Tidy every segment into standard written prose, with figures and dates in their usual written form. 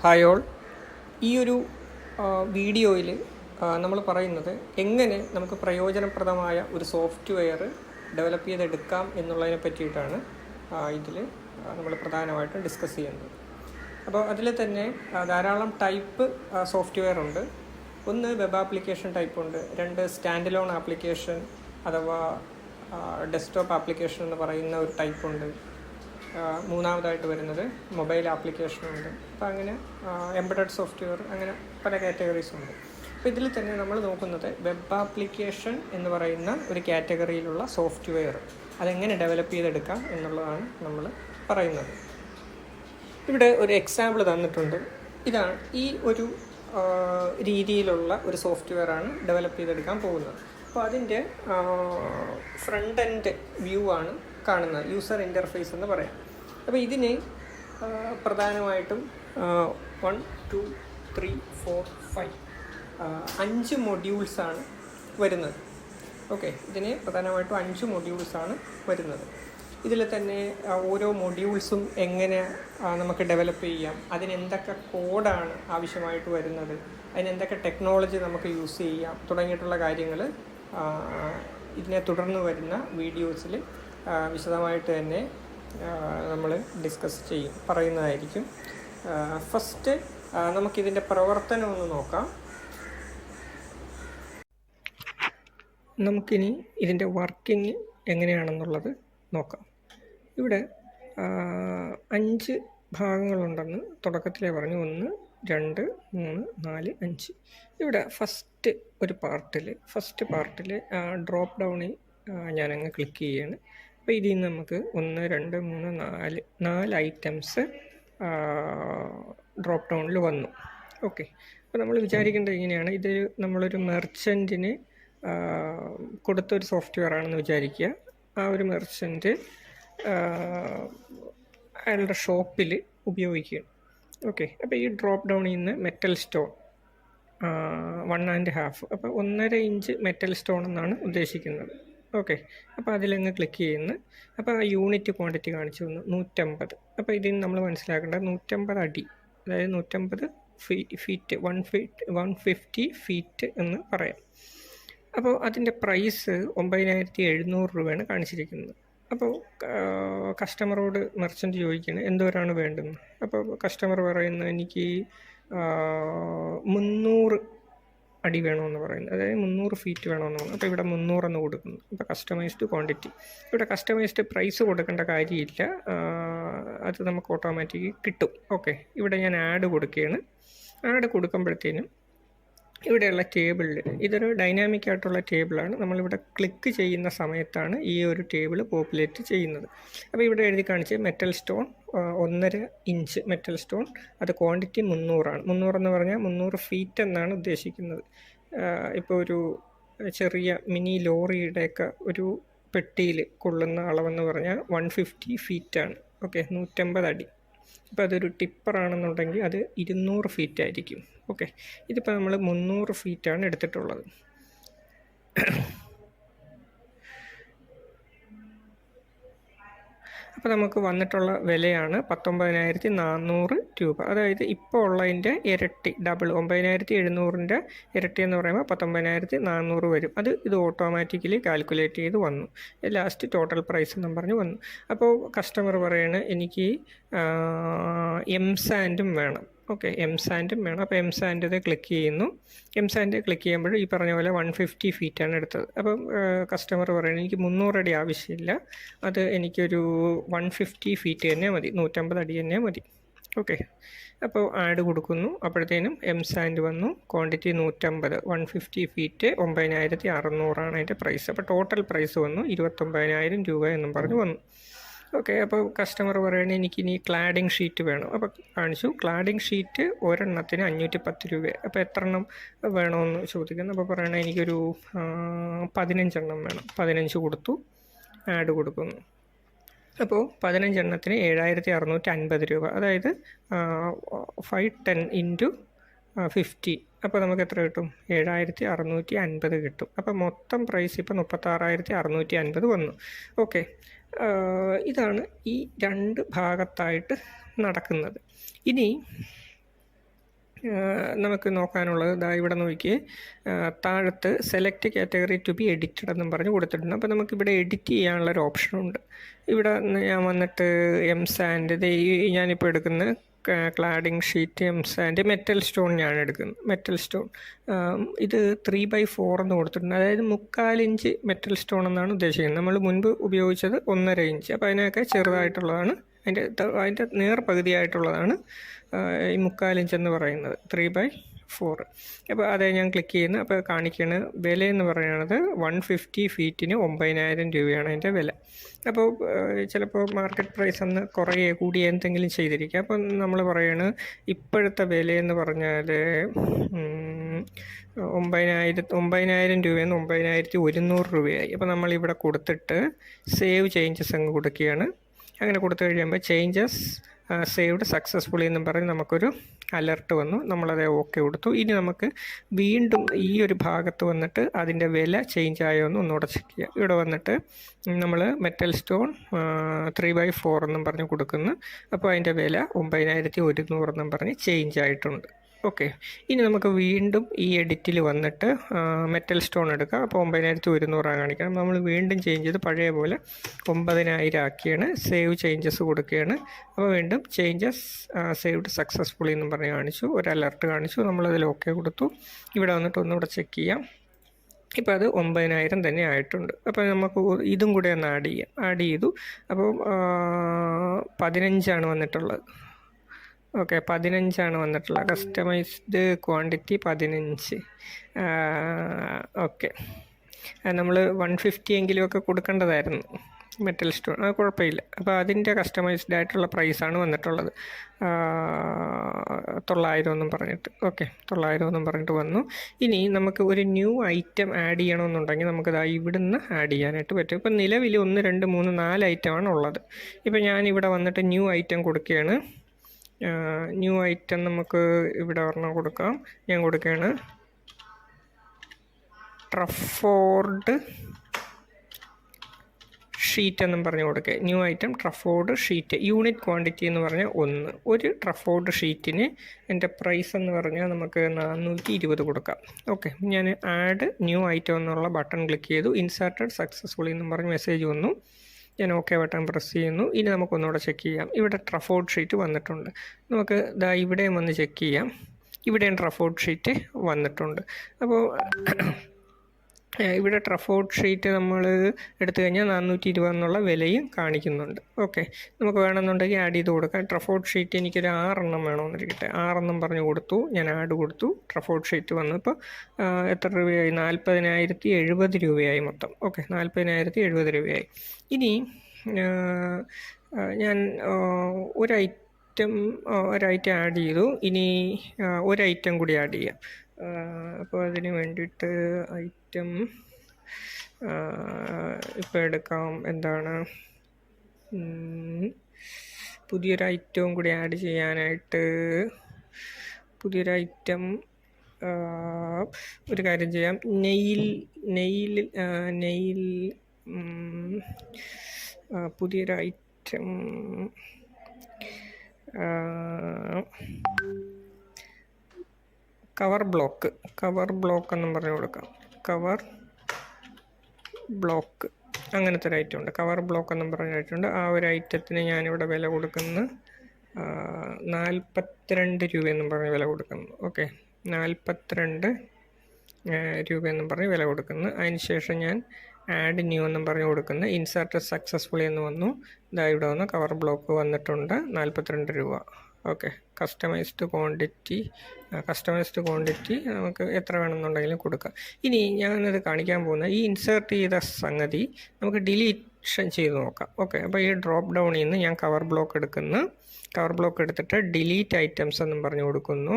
Hi all. ഈ ഒരു വീഡിയോയിൽ നമ്മൾ പറയുന്നത് എങ്ങനെ നമുക്ക് പ്രയോജനപ്രദമായ ഒരു സോഫ്റ്റ്വെയർ ഡെവലപ്പ് ചെയ്തെടുക്കാം എന്നുള്ളതിനെ പറ്റിയിട്ടാണ് ഇതിൽ നമ്മൾ പ്രധാനമായിട്ടും ഡിസ്കസ് ചെയ്യുന്നത്. അപ്പോൾ അതിൽ തന്നെ ധാരാളം ടൈപ്പ് സോഫ്റ്റ്വെയർ ഉണ്ട്. ഒന്ന് വെബ് ആപ്ലിക്കേഷൻ ടൈപ്പ് ഉണ്ട്, രണ്ട് സ്റ്റാൻഡ് ലോൺ ആപ്ലിക്കേഷൻ അഥവാ ഡെസ്ക്ടോപ്പ് ആപ്ലിക്കേഷൻ എന്ന് പറയുന്ന ഒരു ടൈപ്പ് ഉണ്ട്, മൂന്നാമതായിട്ട് വരുന്നത് മൊബൈൽ ആപ്ലിക്കേഷനുണ്ട്. അപ്പോൾ അങ്ങനെ എംബഡഡ് സോഫ്റ്റ്വെയർ, അങ്ങനെ പല കാറ്റഗറീസ് ഉണ്ട്. അപ്പോൾ ഇതിൽ തന്നെ നമ്മൾ നോക്കുന്നത് വെബ് ആപ്ലിക്കേഷൻ എന്ന് പറയുന്ന ഒരു കാറ്റഗറിയിലുള്ള സോഫ്റ്റ്വെയർ അതെങ്ങനെ ഡെവലപ്പ് ചെയ്തെടുക്കാം എന്നുള്ളതാണ് നമ്മൾ പറയുന്നത്. ഇവിടെ ഒരു എക്സാമ്പിൾ തന്നിട്ടുണ്ട്. ഇതാണ് ഈ ഒരു രീതിയിലുള്ള ഒരു സോഫ്റ്റ്വെയറാണ് ഡെവലപ്പ് ചെയ്തെടുക്കാൻ പോകുന്നത്. അപ്പോൾ അതിൻ്റെ ഫ്രണ്ട് എൻഡ് വ്യൂ ആണ് കാണുന്നത്, യൂസർ ഇൻ്റർഫേസ് എന്ന് പറയാം. അപ്പോൾ ഇതിന് പ്രധാനമായിട്ടും 1 2 3 4 5 5 മൊഡ്യൂൾസാണ് വരുന്നത്. ഓക്കെ, ഇതിന് പ്രധാനമായിട്ടും 5 മൊഡ്യൂൾസാണ് വരുന്നത്. ഇതിൽ തന്നെ ഓരോ മൊഡ്യൂൾസും എങ്ങനെ നമുക്ക് ഡെവലപ്പ് ചെയ്യാം, അതിനെന്തൊക്കെ കോഡാണ് ആവശ്യമായിട്ട് വരുന്നത്, അതിനെന്തൊക്കെ ടെക്നോളജി നമുക്ക് യൂസ് ചെയ്യാം തുടങ്ങിയിട്ടുള്ള കാര്യങ്ങൾ ഇതിനെ തുടർന്ന് വരുന്ന വീഡിയോസിൽ വിശദമായിട്ട് തന്നെ നമ്മൾ ഡിസ്കസ് പറയുന്നതായിരിക്കും. ഫസ്റ്റ് നമുക്കിതിൻ്റെ പ്രവർത്തനം ഒന്ന് നോക്കാം. നമുക്കിനി ഇതിൻ്റെ വർക്കിംഗ് എങ്ങനെയാണെന്നുള്ളത് നോക്കാം. ഇവിടെ 5 ഭാഗങ്ങളുണ്ടെന്ന് തുടക്കത്തിലേ പറഞ്ഞു. 1 2 3 4 5. ഇവിടെ ഫസ്റ്റ് പാർട്ടിൽ ഡ്രോപ്പ് ഡൗണിൽ ഞാനങ്ങ് ക്ലിക്ക് ചെയ്യുകയാണ്. അപ്പോൾ ഇതിൽ നിന്ന് നമുക്ക് 1 2 3 4 ഐറ്റംസ് ഡ്രോപ്പ് ഡൗണിൽ വന്നു. ഓക്കെ, അപ്പോൾ നമ്മൾ വിചാരിക്കേണ്ടത് ഇങ്ങനെയാണ്. ഇത് നമ്മളൊരു മെർച്ചൻറ്റിന് കൊടുത്തൊരു സോഫ്റ്റ്വെയർ ആണെന്ന് വിചാരിക്കുക. ആ ഒരു മെർച്ചൻറ്റ് അയാളുടെ ഷോപ്പിൽ ഉപയോഗിക്കുകയാണ്. ഓക്കെ, അപ്പോൾ ഈ ഡ്രോപ്പ് ഡൗണിൽ നിന്ന് മെറ്റൽ സ്റ്റോൺ 1.5, അപ്പോൾ 1.5 ഇഞ്ച് മെറ്റൽ സ്റ്റോൺ എന്നാണ് ഉദ്ദേശിക്കുന്നത്. ഓക്കെ, അപ്പോൾ അതിലങ്ങ് ക്ലിക്ക് ചെയ്യുന്നു. അപ്പോൾ ആ യൂണിറ്റ് ക്വാണ്ടിറ്റി കാണിച്ചു തന്നു 150. അപ്പോൾ ഇതിന് നമ്മൾ മനസ്സിലാക്കേണ്ടത് 150 അടി, അതായത് 150 ഫീറ്റ്, 150 ഫീറ്റ് എന്ന് പറയാം. അപ്പോൾ അതിൻ്റെ പ്രൈസ് 9700 രൂപയാണ് കാണിച്ചിരിക്കുന്നത്. അപ്പോൾ കസ്റ്റമറോട് മെർച്ചൻ്റ് ചോദിക്കുന്നത് എന്തോരാണ് വേണ്ടതെന്ന്. അപ്പോൾ കസ്റ്റമർ പറയുന്നത് എനിക്ക് 300 അടി വേണമെന്ന് പറയുന്നത്, അതായത് 300 ഫീറ്റ് വേണമെന്ന് പറഞ്ഞു. അപ്പോൾ ഇവിടെ 300 എന്ന് കൊടുക്കുന്നു. അപ്പോൾ കസ്റ്റമൈസ്ഡ് ക്വാണ്ടിറ്റി. ഇവിടെ കസ്റ്റമൈസ്ഡ് പ്രൈസ് കൊടുക്കേണ്ട കാര്യമില്ല, അത് നമുക്ക് ഓട്ടോമാറ്റിക് കിട്ടും. ഓക്കെ, ഇവിടെ ഞാൻ ആഡ് കൊടുക്കുകയാണ്. ആഡ് കൊടുക്കുമ്പോഴത്തേനും ഇവിടെയുള്ള ടേബിളിൽ, ഇതൊരു ഡൈനാമിക് ആയിട്ടുള്ള ടേബിളാണ്. നമ്മളിവിടെ ക്ലിക്ക് ചെയ്യുന്ന സമയത്താണ് ഈ ഒരു ടേബിൾ പോപ്പുലേറ്റ് ചെയ്യുന്നത്. അപ്പോൾ ഇവിടെ എഴുതി കാണിച്ച് metal stone 1.5 inch metal stone, അത് ക്വാണ്ടിറ്റി 300 ആണ്. 300 എന്ന് പറഞ്ഞാൽ 300 ഫീറ്റ് എന്നാണ് ഉദ്ദേശിക്കുന്നത്. ഇപ്പോൾ ഒരു ചെറിയ മിനി ലോറിയുടെയൊക്കെ ഒരു പെട്ടിയിൽ കൊള്ളുന്ന അളവെന്ന് പറഞ്ഞാൽ 150 ഫീറ്റാണ്. ഓക്കെ, 150 അടി. അപ്പോൾ അതൊരു ടിപ്പറാണെന്നുണ്ടെങ്കിൽ അത് 200 ഫീറ്റ് ആയിരിക്കും. ഓക്കെ, ഇതിപ്പോൾ നമ്മൾ 300 ഫീറ്റാണ് എടുത്തിട്ടുള്ളത്. അപ്പോൾ നമുക്ക് വന്നിട്ടുള്ള വിലയാണ് 19,400 രൂപ. അതായത് ഇപ്പോൾ ഉള്ളതിൻ്റെ ഇരട്ടി, ഡബിൾ. 9,700ൻ്റെ ഇരട്ടി എന്ന് പറയുമ്പോൾ 19,400 വരും. ഇത് ഓട്ടോമാറ്റിക്കലി കാൽക്കുലേറ്റ് ചെയ്ത് വന്നു. ലാസ്റ്റ് ടോട്ടൽ പ്രൈസ് എന്നും പറഞ്ഞ് വന്നു. അപ്പോൾ കസ്റ്റമർ പറയണ എനിക്ക് എം സാൻഡും വേണം. ഓക്കെ, എം സാൻഡും വേണം. അപ്പോൾ എം സാൻഡ് ക്ലിക്ക് ചെയ്യുന്നു. എം സാൻഡ് ക്ലിക്ക് ചെയ്യുമ്പോൾ ഈ പറഞ്ഞ പോലെ 150 ഫീറ്റാണ് എടുത്തത്. അപ്പം കസ്റ്റമർ പറയുന്നത് എനിക്ക് 300 അടി ആവശ്യമില്ല, അത് എനിക്കൊരു 150 ഫീറ്റ് തന്നെ മതി, 150 അടി തന്നെ മതി. ഓക്കെ, അപ്പോൾ ആഡ് കൊടുക്കുന്നു. അപ്പോഴത്തേനും എം സാൻഡ് വന്നു. ക്വാണ്ടിറ്റി 150, 150 ഫീറ്റ് 9,600 ആണ് അതിൻ്റെ പ്രൈസ്. അപ്പോൾ ടോട്ടൽ പ്രൈസ് വന്നു 29,000 രൂപ എന്നും പറഞ്ഞ് വന്നു. ഓക്കെ, അപ്പോൾ കസ്റ്റമർ പറയുന്നത് എനിക്കിനി ക്ലാഡിങ് ഷീറ്റ് വേണം. അപ്പോൾ കാണിച്ചു, ക്ലാഡിങ് ഷീറ്റ് ഒരെണ്ണത്തിന് 510 രൂപ. അപ്പോൾ എത്ര എണ്ണം വേണമെന്ന് ചോദിക്കുന്നു. അപ്പോൾ പറയണത് എനിക്കൊരു 15 എണ്ണം വേണം. 15 കൊടുത്തു, ആഡ് കൊടുക്കുന്നു. അപ്പോൾ 15 എണ്ണത്തിന് 7,650 രൂപ, അതായത് 510 ഇൻറ്റു 50. അപ്പോൾ നമുക്ക് എത്ര കിട്ടും? 7,650 കിട്ടും. അപ്പോൾ മൊത്തം പ്രൈസ് ഇപ്പോൾ 36,650 വന്നു. ഓക്കെ, ഇതാണ് ഈ 2 ഭാഗത്തായിട്ട് നടക്കുന്നത്. ഇനി നമുക്ക് നോക്കാനുള്ളത് ഇവിടെ നോക്കിയേ, താഴത്ത് select category two B edited എന്നും പറഞ്ഞ് കൊടുത്തിട്ടുണ്ട്. അപ്പോൾ നമുക്കിവിടെ എഡിറ്റ് ചെയ്യാനുള്ളൊരു ഓപ്ഷനുണ്ട്. ഇവിടെ ഞാൻ വന്നിട്ട് എം സാൻഡ്, ഞാനിപ്പോൾ എടുക്കുന്ന cladding sheet M sand metal stone ഞാൻ എടുക്കുന്നത്. മെറ്റൽ സ്റ്റോൺ ഇത് 3/4 എന്ന് കൊടുത്തിട്ടുണ്ട്. അതായത് 3/4 ഇഞ്ച് മെറ്റൽ സ്റ്റോൺ എന്നാണ് ഉദ്ദേശിക്കുന്നത്. നമ്മൾ മുൻപ് ഉപയോഗിച്ചത് 1.5 ഇഞ്ച്. അപ്പോൾ അതിനൊക്കെ ചെറുതായിട്ടുള്ളതാണ്, അതിൻ്റെ നേർപകുതിയായിട്ടുള്ളതാണ് ഈ 3/4 ഇഞ്ച് എന്ന് പറയുന്നത്, 3/4. അപ്പോൾ അതേ ഞാൻ ക്ലിക്ക് ചെയ്യുന്നു. അപ്പോൾ കാണിക്കുന്ന വില എന്ന് പറയുന്നത് 150 ഫീറ്റിന് 9,000 രൂപയാണ് അതിൻ്റെ വില. അപ്പോൾ ചിലപ്പോൾ മാർക്കറ്റ് പ്രൈസ് അന്ന് കുറേ കൂടി എന്തെങ്കിലും ചെയ്തിരിക്കുക. അപ്പം നമ്മൾ പറയണത് ഇപ്പോഴത്തെ വിലയെന്ന് പറഞ്ഞാൽ 9,000 രൂപയിൽ നിന്ന് 9,100 രൂപയായി. അപ്പോൾ നമ്മളിവിടെ കൊടുത്തിട്ട് സേവ് ചേഞ്ചസ് അങ്ങ് കൊടുക്കുകയാണ്. അങ്ങനെ കൊടുത്തു കഴിയുമ്പോൾ ചേഞ്ചസ് സേവ്ഡ് സക്സസ്ഫുള്ളി എന്നും പറഞ്ഞ് നമുക്കൊരു അലർട്ട് വന്നു. നമ്മളത് ഓക്കെ കൊടുത്തു. ഇനി നമുക്ക് വീണ്ടും ഈ ഒരു ഭാഗത്ത് വന്നിട്ട് അതിൻ്റെ വില ചേഞ്ച് ആയോ എന്ന് ഒന്നുകൂടെ ചെക്ക് ചെയ്യാം. ഇവിടെ വന്നിട്ട് നമ്മൾ മെറ്റൽ സ്റ്റോൺ 3/4 എന്നും പറഞ്ഞ് കൊടുക്കുന്നു. അപ്പോൾ അതിൻ്റെ വില 9,100 എന്നും പറഞ്ഞ് ചേഞ്ച് ആയിട്ടുണ്ട്. ഓക്കെ, ഇനി നമുക്ക് വീണ്ടും ഈ എഡിറ്റിൽ വന്നിട്ട് മെറ്റൽ സ്റ്റോൺ എടുക്കാം. അപ്പോൾ 9,100 കാണിക്കണം. നമ്മൾ വീണ്ടും ചേഞ്ച് ചെയ്ത് പഴയ പോലെ 9,000 ആക്കിയാണ്. സേവ് ചേഞ്ചസ് കൊടുക്കുകയാണ്. അപ്പോൾ വീണ്ടും ചേഞ്ചസ് സേവ്ഡ് സക്സസ്ഫുള്ളി എന്നും പറഞ്ഞ് കാണിച്ചു, ഒരു അലർട്ട് കാണിച്ചു. നമ്മളതിൽ ഓക്കെ കൊടുത്തു. ഇവിടെ വന്നിട്ട് ഒന്നുകൂടെ ചെക്ക് ചെയ്യാം. ഇപ്പോൾ അത് 9,000 തന്നെ ആയിട്ടുണ്ട്. അപ്പോൾ നമുക്ക് ഇതും കൂടെ ഒന്ന് ആഡ് ചെയ്തു. അപ്പോൾ 15 വന്നിട്ടുള്ളത്. ഓക്കെ, 15 വന്നിട്ടുള്ളത്. Customised quantity 15. ഓക്കെ, നമ്മൾ 150 എങ്കിലുമൊക്കെ കൊടുക്കേണ്ടതായിരുന്നു മെറ്റൽ സ്റ്റോൺ. അത് കുഴപ്പമില്ല. അപ്പോൾ അതിൻ്റെ കസ്റ്റമൈസ്ഡ് ആയിട്ടുള്ള പ്രൈസാണ് വന്നിട്ടുള്ളത്, 900 എന്നും പറഞ്ഞിട്ട്. ഓക്കെ, 900 എന്നും പറഞ്ഞിട്ട് വന്നു. ഇനി നമുക്ക് ഒരു ന്യൂ ഐറ്റം ആഡ് ചെയ്യണമെന്നുണ്ടെങ്കിൽ നമുക്കത് ഇവിടുന്ന് ആഡ് ചെയ്യാനായിട്ട് പറ്റും. ഇപ്പം നിലവിൽ 1, 2, 3, 4 ഐറ്റമാണ് ഉള്ളത്. ഇപ്പോൾ ഞാനിവിടെ വന്നിട്ട് ന്യൂ ഐറ്റം കൊടുക്കുകയാണ്. ന്യൂ ഐറ്റം നമുക്ക് ഇവിടെ ഒരെണ്ണം കൊടുക്കാം. ഞാൻ കൊടുക്കുകയാണ് ട്രഫോർഡ് ഷീറ്റ് എന്നും പറഞ്ഞ് കൊടുക്കുക. New item Trafford sheet, unit quantity എന്ന് പറഞ്ഞാൽ 1. ഒരു ട്രഫോർഡ് ഷീറ്റിന് എൻ്റെ പ്രൈസ് എന്ന് പറഞ്ഞാൽ നമുക്ക് 420 കൊടുക്കാം. ഓക്കെ, ഞാൻ ആഡ് ന്യൂ ഐറ്റം എന്നുള്ള ബട്ടൺ ക്ലിക്ക് ചെയ്തു. ഇൻസർട്ടഡ് സക്സസ്ഫുള്ളി എന്നും പറഞ്ഞ് മെസ്സേജ് വന്നു. ഞാൻ ഓക്കെ ബട്ടൺ പ്രസ് ചെയ്യുന്നു. ഇനി നമുക്കൊന്നുകൂടെ ചെക്ക് ചെയ്യാം. ഇവിടെ ട്രഫോർഡ് ഷീറ്റ് വന്നിട്ടുണ്ട്. നമുക്ക് ഇവിടെയും വന്ന് ചെക്ക് ചെയ്യാം. ഇവിടെയും ട്രഫോർഡ് ഷീറ്റ് വന്നിട്ടുണ്ട്. അപ്പോൾ ഇവിടെ ട്രഫോർഡ് ഷീറ്റ് നമ്മൾ എടുത്തു കഴിഞ്ഞാൽ 420 എന്നുള്ള വിലയും കാണിക്കുന്നുണ്ട്. ഓക്കെ, നമുക്ക് വേണമെന്നുണ്ടെങ്കിൽ ആഡ് ചെയ്ത് കൊടുക്കാം. ട്രഫോർഡ് ഷീറ്റ് എനിക്കൊരു 6 വേണമെന്നിരിക്കട്ടെ. 6 പറഞ്ഞ് കൊടുത്തു. ഞാൻ ആഡ് കൊടുത്തു. ട്രഫോർഡ് ഷീറ്റ് വന്നു. ഇപ്പോൾ എത്ര രൂപയായി? 40,070 രൂപയായി മൊത്തം. ഓക്കെ, 40,070 രൂപയായി. ഇനി ഞാൻ ഒരൈറ്റം ആഡ് ചെയ്തു. ഇനി ഒരൈറ്റം കൂടി ആഡ് ചെയ്യാം. അപ്പോൾ അതിന് വേണ്ടിയിട്ട് ഐറ്റം ഇപ്പോൾ എടുക്കാം. എന്താണ്, പുതിയൊരു ഐറ്റവും കൂടി ആഡ് ചെയ്യാനായിട്ട് പുതിയൊരു ഐറ്റം ഒരു കാര്യം ചെയ്യാം. നെയിൽ പുതിയൊരു ഐറ്റം കവർ ബ്ലോക്ക് എന്നും പറഞ്ഞു കൊടുക്കാം. കവർ ബ്ലോക്ക് അങ്ങനത്തെ ഒരു ഐറ്റം ഉണ്ട്. കവർ ബ്ലോക്ക് എന്നും പറഞ്ഞ ഐറ്റം ഉണ്ട്. ആ ഒരു ഐറ്റത്തിന് ഞാനിവിടെ വില കൊടുക്കുന്നത് 42 രൂപയെന്നും പറഞ്ഞ് വില കൊടുക്കുന്നു. ഓക്കെ, 42 രൂപയെന്നും പറഞ്ഞ് വില കൊടുക്കുന്നു. അതിന് ശേഷം ഞാൻ ആഡ് ന്യൂ എന്നും പറഞ്ഞ് കൊടുക്കുന്നു. ഇൻസർട്ട് സക്സസ്ഫുള്ളി എന്ന് വന്നു. ഇവിടെ വന്ന് കവർ ബ്ലോക്ക് വന്നിട്ടുണ്ട്, 42 രൂപ. ഓക്കെ, കസ്റ്റമൈസ്ഡ് ക്വാണ്ടിറ്റി നമുക്ക് എത്ര വേണമെന്നുണ്ടെങ്കിലും കൊടുക്കാം. ഇനി ഞാനത് കാണിക്കാൻ പോകുന്ന ഈ ഇൻസേർട്ട് ചെയ്ത സംഗതി നമുക്ക് ഡിലീഷൻ ചെയ്ത് നോക്കാം. ഓക്കെ, അപ്പോൾ ഈ ഡ്രോപ്പ് ഡൗണിൽ നിന്ന് ഞാൻ കവർ ബ്ലോക്ക് എടുത്തിട്ട് ഡിലീറ്റ് ഐറ്റംസ് എന്നും പറഞ്ഞു കൊടുക്കുന്നു.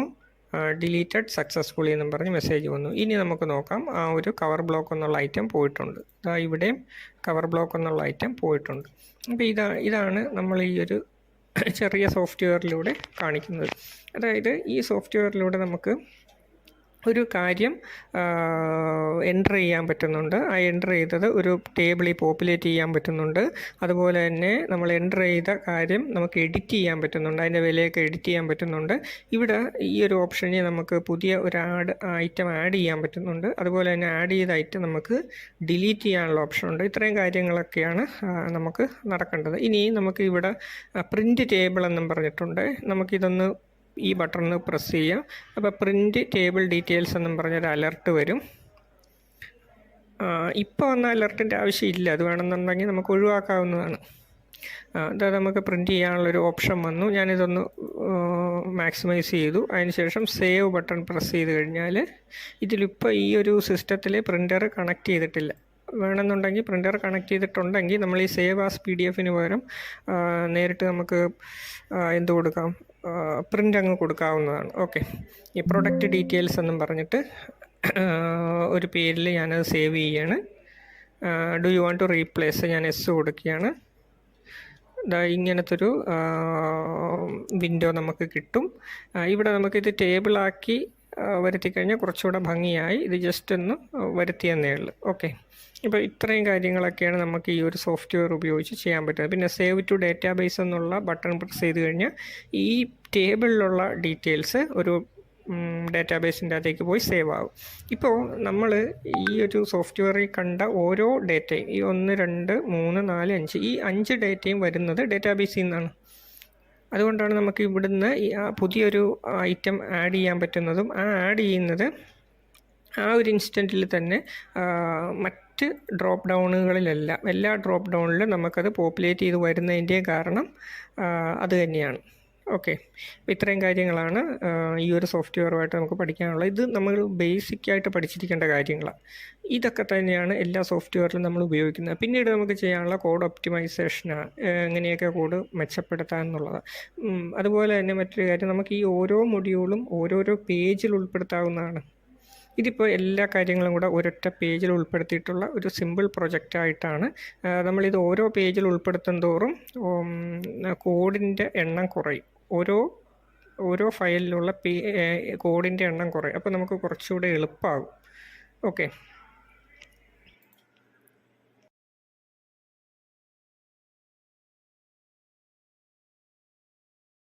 ഡിലീറ്റഡ് സക്സസ്ഫുള്ളി എന്നും പറഞ്ഞ് മെസ്സേജ് വന്നു. ഇനി നമുക്ക് നോക്കാം. ആ ഒരു കവർ ബ്ലോക്ക് എന്നുള്ള ഐറ്റം പോയിട്ടുണ്ട്. ഇവിടെയും കവർ ബ്ലോക്ക് എന്നുള്ള ഐറ്റം പോയിട്ടുണ്ട്. അപ്പോൾ ഇതാണ് നമ്മൾ ഈ ഒരു ചെറിയ സോഫ്റ്റ്വെയറിലൂടെ കാണിക്കുന്നത്. അതായത് ഈ സോഫ്റ്റ്വെയറിലൂടെ നമുക്ക് ഒരു കാര്യം എൻ്റർ ചെയ്യാൻ പറ്റുന്നുണ്ട്. ആ എൻ്റർ ചെയ്തത് ഒരു ടേബിളിൽ പോപ്പുലേറ്റ് ചെയ്യാൻ പറ്റുന്നുണ്ട്. അതുപോലെ തന്നെ നമ്മൾ എൻ്റർ ചെയ്ത കാര്യം നമുക്ക് എഡിറ്റ് ചെയ്യാൻ പറ്റുന്നുണ്ട്. അതിൻ്റെ വിലയൊക്കെ എഡിറ്റ് ചെയ്യാൻ പറ്റുന്നുണ്ട്. ഇവിടെ ഈ ഒരു ഓപ്ഷനിൽ നമുക്ക് പുതിയ ഒരു ഐറ്റം ആഡ് ചെയ്യാൻ പറ്റുന്നുണ്ട്. അതുപോലെ തന്നെ ആഡ് ചെയ്ത ഐറ്റം നമുക്ക് ഡിലീറ്റ് ചെയ്യാനുള്ള ഓപ്ഷനുണ്ട്. ഇത്രയും കാര്യങ്ങളൊക്കെയാണ് നമുക്ക് നടക്കേണ്ടത്. ഇനി നമുക്ക് ഇവിടെ പ്രിൻ്റ് ടേബിൾ എന്നും പറഞ്ഞിട്ടുണ്ട്. നമുക്കിതൊന്ന് ഈ ബട്ടൺ പ്രസ് ചെയ്യാം. അപ്പോൾ പ്രിൻ്റ് ടേബിൾ ഡീറ്റെയിൽസ് എന്നും പറഞ്ഞൊരു അലർട്ട് വരും. ഇപ്പോൾ വന്ന അലർട്ടിൻ്റെ ആവശ്യമില്ല. അത് വേണമെന്നുണ്ടെങ്കിൽ നമുക്ക് ഒഴിവാക്കാവുന്നതാണ്. അതായത് നമുക്ക് പ്രിൻ്റ് ചെയ്യാനുള്ളൊരു ഓപ്ഷൻ വന്നു. ഞാനിതൊന്ന് മാക്സിമൈസ് ചെയ്തു. അതിനുശേഷം സേവ് ബട്ടൺ പ്രസ് ചെയ്ത് കഴിഞ്ഞാൽ ഇതിലിപ്പോൾ ഈ ഒരു സിസ്റ്റത്തിൽ പ്രിൻ്റർ കണക്ട് ചെയ്തിട്ടില്ല. വേണമെന്നുണ്ടെങ്കിൽ പ്രിൻ്റർ കണക്ട് ചെയ്തിട്ടുണ്ടെങ്കിൽ നമ്മൾ ഈ സേവ് ആസ് PDF പകരം നേരിട്ട് നമുക്ക് എന്ത് കൊടുക്കാം, പ്രിൻ്റ് അങ്ങ് കൊടുക്കാവുന്നതാണ്. ഓക്കെ, ഈ പ്രൊഡക്റ്റ് ഡീറ്റെയിൽസ് എന്നും പറഞ്ഞിട്ട് ഒരു പേരിൽ ഞാനത് സേവ് ചെയ്യാണ്. Do you want to replace, ഞാൻ എസ് കൊടുക്കുകയാണ്. ഇങ്ങനത്തൊരു വിൻഡോ നമുക്ക് കിട്ടും. ഇവിടെ നമുക്കിത് ടേബിളാക്കി വരുത്തിക്കഴിഞ്ഞാൽ കുറച്ചുകൂടെ ഭംഗിയായി. ഇത് ജസ്റ്റ് ഒന്ന് വരുത്തിയെന്നേ ഉള്ളൂ. ഓക്കെ, ഇപ്പോൾ ഇത്രയും കാര്യങ്ങളൊക്കെയാണ് നമുക്ക് ഈ ഒരു സോഫ്റ്റ്വെയർ ഉപയോഗിച്ച് ചെയ്യാൻ പറ്റുന്നത്. പിന്നെ സേവ് ടു ഡേറ്റാബേസ് എന്നുള്ള ബട്ടൺ പ്രസ് ചെയ്ത് കഴിഞ്ഞാൽ ഈ ടേബിളിലുള്ള ഡീറ്റെയിൽസ് ഒരു ഡേറ്റാബേസിൻ്റെ അകത്തേക്ക് പോയി സേവ് ആകും. ഇപ്പോൾ നമ്മൾ ഈ ഒരു സോഫ്റ്റ്വെയറിൽ കണ്ട ഓരോ ഡേറ്റയും, ഈ 1 2 3 4 5 ഈ 5 ഡേറ്റയും വരുന്നത് ഡേറ്റാബേസിൽ നിന്നാണ്. അതുകൊണ്ടാണ് നമുക്ക് ഇവിടുന്ന് പുതിയൊരു ഐറ്റം ആഡ് ചെയ്യാൻ പറ്റുന്നതും ആ ആഡ് ചെയ്യുന്നത് ആ ഒരു ഇൻസ്റ്റൻറ്റിൽ തന്നെ മറ്റ് ഡ്രോപ്പ് ഡൗണുകളിലല്ല, എല്ലാ ഡ്രോപ്പ് ഡൗണിലും നമുക്കത് പോപ്പുലേറ്റ് ചെയ്ത് വരുന്നതിൻ്റെ കാരണം അത് തന്നെയാണ്. ഓക്കെ, അപ്പോൾ ഇത്രയും കാര്യങ്ങളാണ് ഈ ഒരു സോഫ്റ്റ്വെയറുമായിട്ട് നമുക്ക് പഠിക്കാനുള്ളത്. ഇത് നമ്മൾ ബേസിക്കായിട്ട് പഠിച്ചിരിക്കേണ്ട കാര്യങ്ങളാണ്. ഇതൊക്കെ തന്നെയാണ് എല്ലാ സോഫ്റ്റ്വെയറിലും നമ്മൾ ഉപയോഗിക്കുന്നത്. പിന്നീട് നമുക്ക് ചെയ്യാനുള്ള കോഡ് ഒപ്റ്റിമൈസേഷനാണ്, എങ്ങനെയൊക്കെ കോഡ് മെച്ചപ്പെടുത്താൻ എന്നുള്ളത്. അതുപോലെ തന്നെ മറ്റൊരു കാര്യം, നമുക്ക് ഈ ഓരോ മൊഡ്യൂളും ഓരോരോ പേജിൽ ഉൾപ്പെടുത്താവുന്നതാണ്. ഇതിപ്പോൾ എല്ലാ കാര്യങ്ങളും കൂടെ ഒരൊറ്റ പേജിൽ ഉൾപ്പെടുത്തിയിട്ടുള്ള ഒരു സിമ്പിൾ പ്രൊജക്റ്റായിട്ടാണ്. നമ്മളിത് ഓരോ പേജിൽ ഉൾപ്പെടുത്തും തോറും കോഡിൻ്റെ എണ്ണം കുറയും. ഓരോ ഫയലിലുള്ള കോഡിൻ്റെ എണ്ണം കുറയും. അപ്പോൾ നമുക്ക് കുറച്ചുകൂടെ എളുപ്പമാകും. ഓക്കെ.